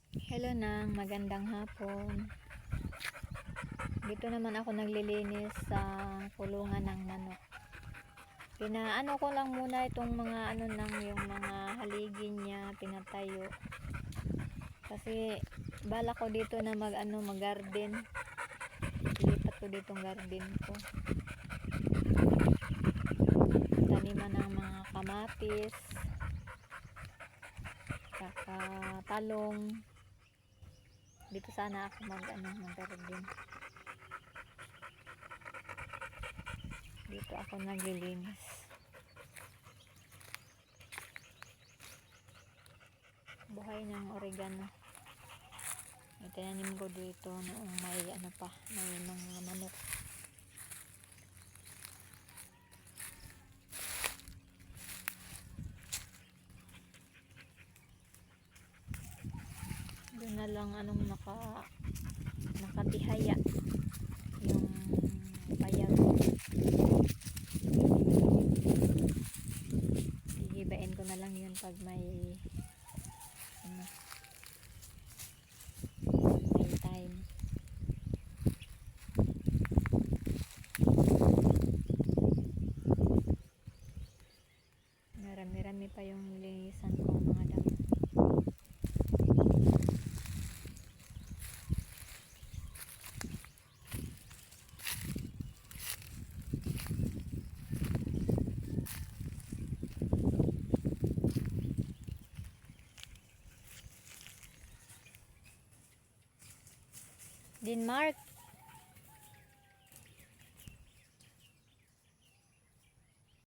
Hello nang, magandang hapon. Dito naman ako naglilinis sa kulungan ng manok. Pinaano ko lang muna itong mga ano nang yung mga haligi niya, pinatayo. Kasi bala ko dito na mag-garden. Lipat ko dito ang garden ko. Taniman ng mga kamatis, saka talong. Dito sana ako mag-garden. Dito ako naglilinis. Buhay ng oregano. Itinanim ko dito noong may mga manok. Doon na lang nakatihaya yung payag. Gigibain ko na lang yun pag may time. Marami-rami pa yung linisan kong mga damit. Denmark,